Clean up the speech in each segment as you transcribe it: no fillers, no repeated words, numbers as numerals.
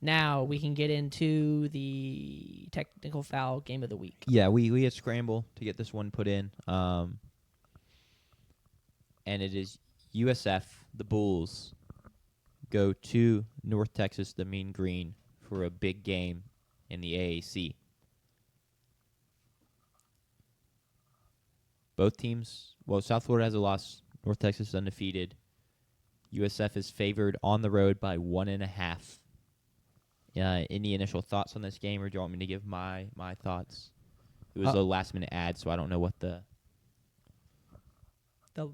Now we can get into the technical foul game of the week. Yeah, we had scramble to get this one put in. And it is USF, the Bulls, go to North Texas, the Mean Green, for a big game in the AAC. Both teams, South Florida has a loss. North Texas is undefeated. USF is favored on the road by 1.5. Any initial thoughts on this game, or do you want me to give my thoughts? It was a last-minute ad, so I don't know what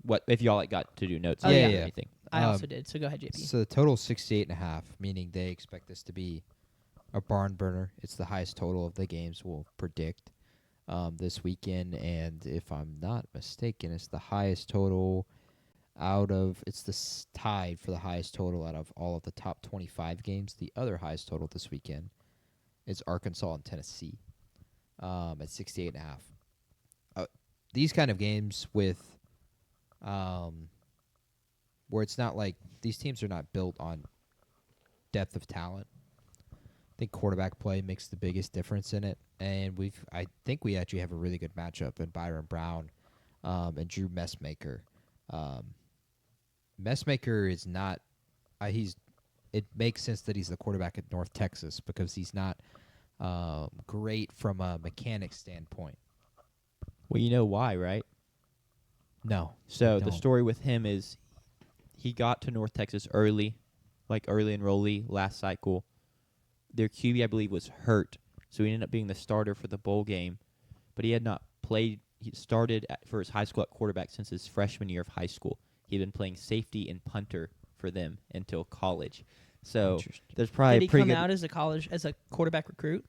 what if y'all got to do notes Oh, or yeah. anything. I also did, so go ahead, JP. So the total is 68.5, meaning they expect this to be a barn burner. It's the highest total of the games we'll predict this weekend, and if I'm not mistaken, it's the highest total tied for the highest total out of all of the top 25 games. The other highest total this weekend is Arkansas and Tennessee at 68.5. These kind of games with where it's not like these teams are not built on depth of talent. I think quarterback play makes the biggest difference in it, and I think we actually have a really good matchup in Byron Brown and Drew Messmaker. Messmaker is not. It makes sense that he's the quarterback at North Texas because he's not great from a mechanics standpoint. Well, you know why, right? No. So the story with him is he got to North Texas early enrollee last cycle. Their QB, I believe, was hurt, so he ended up being the starter for the bowl game. But he had not played. He started for his high school at quarterback since his freshman year of high school. He had been playing safety and punter for them until college. So there's probably Did he pretty come good out as a quarterback recruit?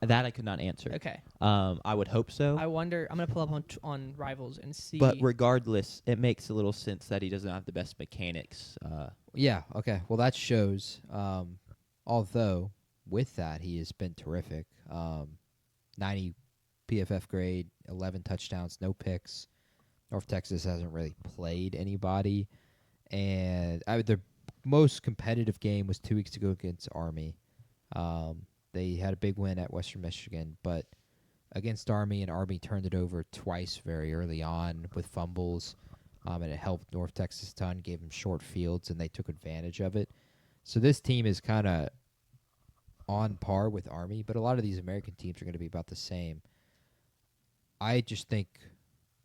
that I could not answer. Okay. I would hope so. I wonder. I'm gonna pull up on Rivals and see. But regardless, it makes a little sense that he doesn't have the best mechanics. Yeah, okay. Well, that shows. Although, with that, he has been terrific. 90 PFF grade, 11 touchdowns, no picks. North Texas hasn't really played anybody. And their most competitive game was 2 weeks ago against Army. They had a big win at Western Michigan, but against Army, and Army turned it over twice very early on with fumbles, and it helped North Texas a ton, gave them short fields, and they took advantage of it. So this team is kind of on par with Army, but a lot of these American teams are going to be about the same. I just think,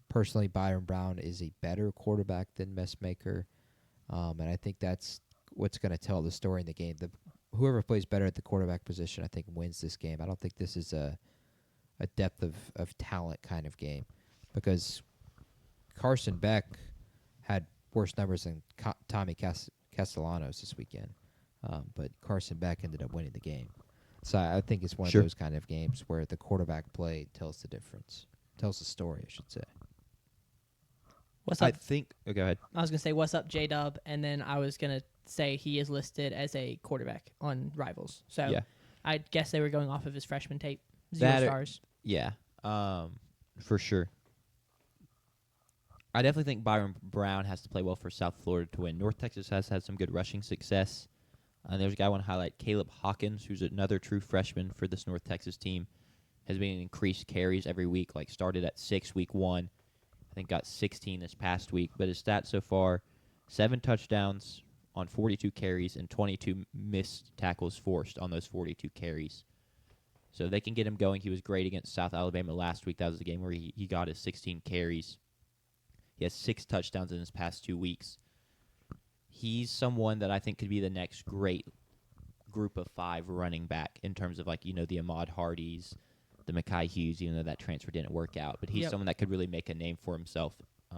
personally, Byron Brown is a better quarterback than Messmaker, and I think that's what's going to tell the story in the game. Whoever plays better at the quarterback position, I think, wins this game. I don't think this is a depth of talent kind of game because Carson Beck had worse numbers than Tommy Castellanos this weekend, but Carson Beck ended up winning the game. So I think it's one of those kind of games where the quarterback play tells the difference, tells the story, I should say. What's up? Go ahead. I was gonna say what's up, J-Dub, and then I was gonna say he is listed as a quarterback on Rivals. So Yeah. I guess they were going off of his freshman tape. 0 stars. Yeah, for sure. I definitely think Byron Brown has to play well for South Florida to win. North Texas has had some good rushing success. There's a guy I want to highlight, Caleb Hawkins, who's another true freshman for this North Texas team. Has been increased carries every week, like started at 6 week 1. I think got 16 this past week. But his stats so far, 7 touchdowns on 42 carries and 22 missed tackles forced on those 42 carries. So they can get him going. He was great against South Alabama last week. That was the game where he got his 16 carries. He has 6 touchdowns in his past 2 weeks. He's someone that I think could be the next great group of 5 running back in terms of, like, the Ahmad Hardys, the Mekhi Hughes, even though that transfer didn't work out. But he's someone that could really make a name for himself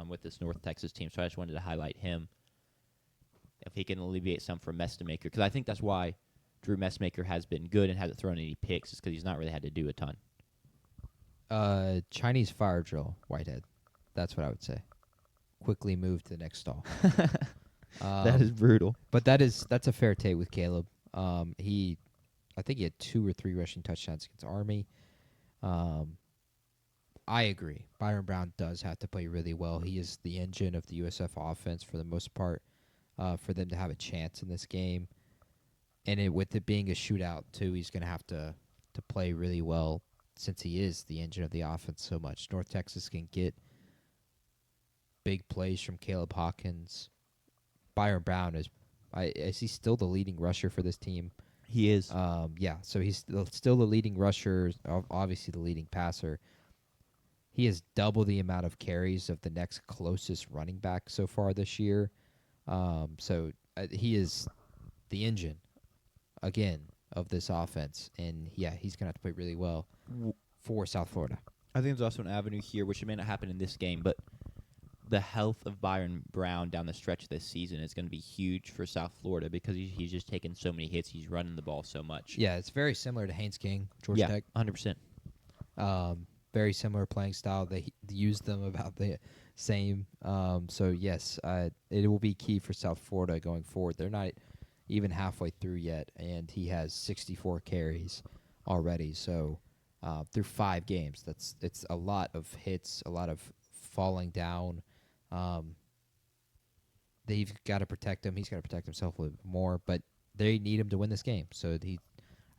with this North Texas team. So I just wanted to highlight him. If he can alleviate some for Messmaker, because I think that's why Drew Messmaker has been good and hasn't thrown any picks, is because he's not really had to do a ton. Chinese fire drill, Whitehead. That's what I would say. Quickly move to the next stall. That is brutal. But that's a fair take with Caleb. I think he had 2 or 3 rushing touchdowns against Army. I agree. Byron Brown does have to play really well. He is the engine of the USF offense for the most part. For them to have a chance in this game, with it being a shootout too, he's going to have to play really well since he is the engine of the offense so much. North Texas can get big plays from Caleb Hawkins. Byron Brown is he still the leading rusher for this team? He is. Yeah, so he's still the leading rusher, obviously the leading passer. He has double the amount of carries of the next closest running back so far this year. So he is the engine, again, of this offense. And, yeah, he's going to have to play really well for South Florida. I think there's also an avenue here, which may not happen in this game, but the health of Byron Brown down the stretch this season is going to be huge for South Florida because he's just taken so many hits. He's running the ball so much. Yeah, it's very similar to Haynes King, Georgia Tech. 100%. Very similar playing style. They use them about the same. So, yes, it will be key for South Florida going forward. They're not even halfway through yet, and he has 64 carries already. So, through 5 games, it's a lot of hits, a lot of falling down. They've got to protect him. He's got to protect himself a little bit more, but they need him to win this game. So,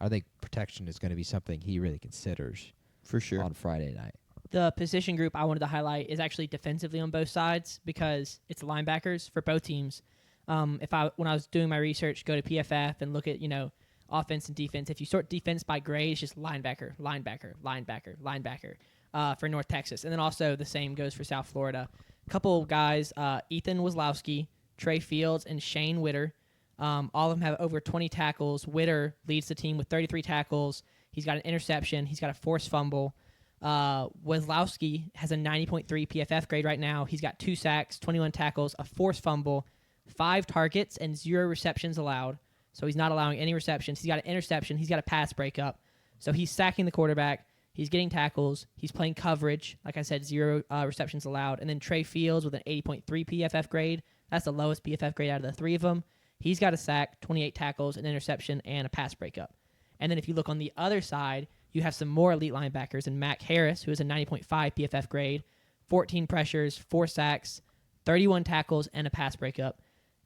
I think protection is going to be something he really considers. For sure. On Friday night. The position group I wanted to highlight is actually defensively on both sides because it's linebackers for both teams. When I was doing my research, go to PFF and look at, offense and defense. If you sort defense by grade, it's just linebacker for North Texas. And then also the same goes for South Florida. A couple guys, Ethan Wazlowski, Trey Fields, and Shane Witter. All of them have over 20 tackles. Witter leads the team with 33 tackles. He's got an interception. He's got a forced fumble. Wazlowski has a 90.3 PFF grade right now. He's got 2 sacks, 21 tackles, a forced fumble, 5 targets, and 0 receptions allowed. So he's not allowing any receptions. He's got an interception. He's got a pass breakup. So he's sacking the quarterback. He's getting tackles. He's playing coverage. Like I said, 0 receptions allowed. And then Trey Fields with an 80.3 PFF grade. That's the lowest PFF grade out of the 3 of them. He's got a sack, 28 tackles, an interception, and a pass breakup. And then if you look on the other side, you have some more elite linebackers in Mac Harris, who has a 90.5 PFF grade, 14 pressures, 4 sacks, 31 tackles, and a pass breakup.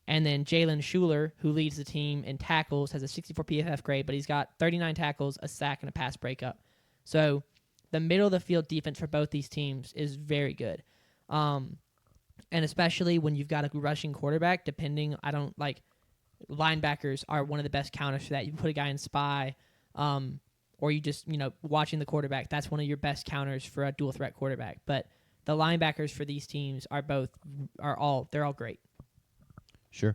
And then Jalen Schuler, who leads the team in tackles, has a 64 PFF grade, but he's got 39 tackles, a sack, and a pass breakup. So the middle of the field defense for both these teams is very good. And especially when you've got a rushing quarterback, linebackers are one of the best counters for that. You put a guy in spy, or you just, watching the quarterback. That's one of your best counters for a dual threat quarterback. But the linebackers for these teams they're all great. Sure.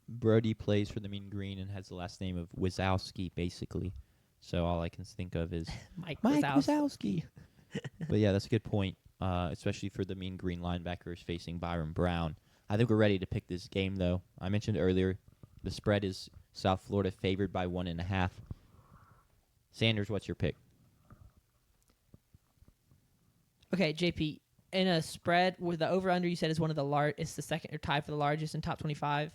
Brody plays for the Mean Green and has the last name of Wazowski, basically. So all I can think of is Mike Wazowski. But yeah, that's a good point, especially for the Mean Green linebackers facing Byron Brown. I think we're ready to pick this game, though. I mentioned earlier the spread is South Florida favored by 1.5. Sanders, what's your pick? Okay, JP, in a spread where the over-under you said is one of the it's the second or tied for the largest in top 25?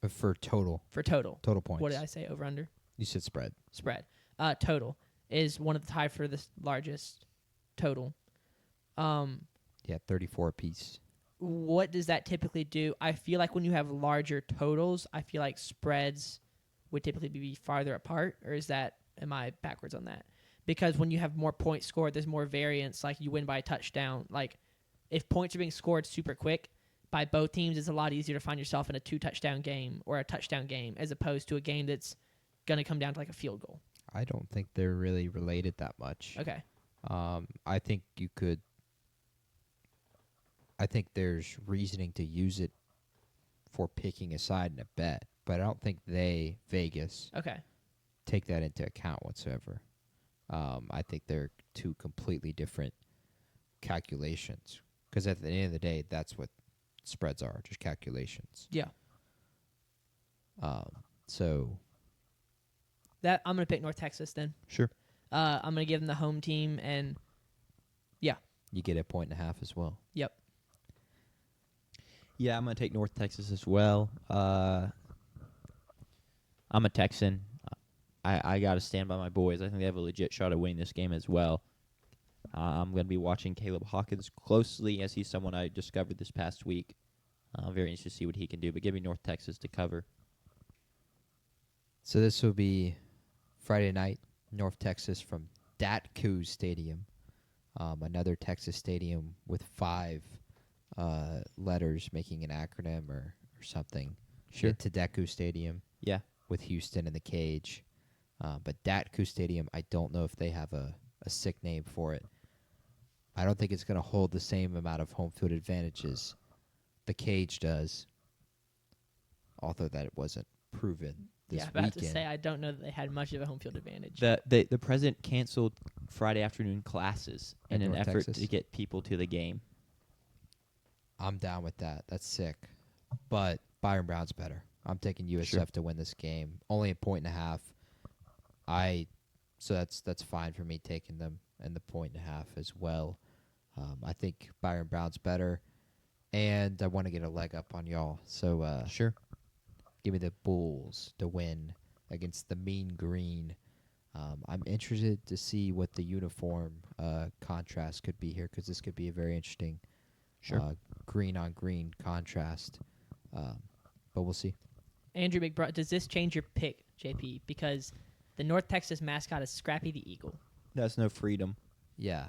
For total. For total. Total points. What did I say, over-under? You said spread. Spread. Total is one of the tied for the largest total. Yeah, 34 apiece. What does that typically do? I feel like when you have larger totals, I feel like spreads would typically be farther apart, or am I backwards on that? Because when you have more points scored, there's more variance, like you win by a touchdown. Like, if points are being scored super quick by both teams, it's a lot easier to find yourself in a 2-touchdown game or a touchdown game as opposed to a game that's going to come down to like a field goal. I don't think they're really related that much. Okay. I think there's reasoning to use it for picking a side in a bet, but I don't think Vegas, take that into account whatsoever. I think they're 2 completely different calculations because at the end of the day, that's what spreads are, just calculations. Yeah. So that I'm going to pick North Texas then. Sure. I'm going to give them the home team, and yeah. You get a 1.5 as well. Yep. Yeah, I'm going to take North Texas as well. I'm a Texan. I got to stand by my boys. I think they have a legit shot at winning this game as well. I'm going to be watching Caleb Hawkins closely as he's someone I discovered this past week. I'm very interested to see what he can do, but give me North Texas to cover. So this will be Friday night, North Texas from Datku Stadium, another Texas stadium with 5 letters making an acronym or something. Sure. Get to Datku Stadium Yeah. with Houston in the cage. But Datku Stadium, I don't know if they have a sick name for it. I don't think it's going to hold the same amount of home field advantages the cage does, although that it wasn't proven this About weekend. to say, I don't know that they had much of a home field advantage. The president canceled Friday afternoon classes in an North effort Texas? to get people to the game. I'm down with that. That's sick. But Byron Brown's better. I'm taking USF to win this game. Only a 1.5. So that's fine for me taking them and the 1.5 as well. I think Byron Brown's better, and I want to get a leg up on y'all. So Sure. give me the Bulls to win against the Mean Green. I'm interested to see what the uniform contrast could be here, because this could be a very interesting green on green contrast. But we'll see. Andrew McBride, does this change your pick, JP? Because the North Texas mascot is Scrappy the Eagle. That's no freedom. Yeah.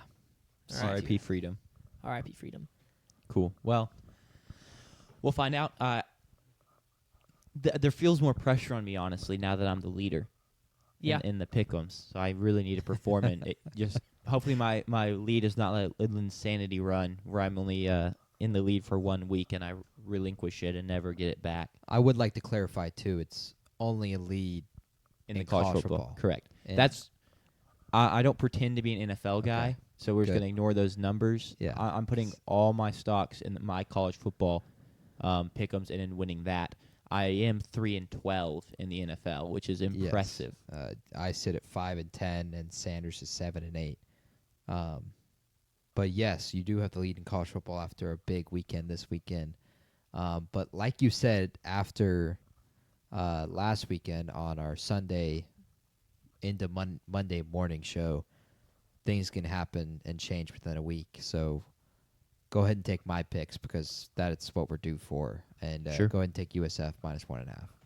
R.I.P. freedom. R.I.P. freedom. Cool. Well, we'll find out. There feels more pressure on me, honestly, now that I'm the leader. Yeah. In the pick'ems, so I really need to perform. And it just hopefully my lead is not like an insanity run where I'm only in the lead for 1 week and I relinquish it and never get it back. I would like to clarify too. It's only a lead In the college football. Correct. And That's I don't pretend to be an NFL guy, Okay. so we're just Good. going to ignore those numbers. Yeah. I'm putting all my stocks in my college football pick'ems and in winning that. I am 3-12 in the NFL, which is impressive. Yes. I sit at 5-10, and Sanders is 7-8. But yes, you do have the lead in college football after a big weekend this weekend. But like you said, after last weekend on our Sunday into Monday morning show, things can happen and change within a week. So go ahead and take my picks, because that's what we're due for. And Sure. go ahead and take USF -1.5.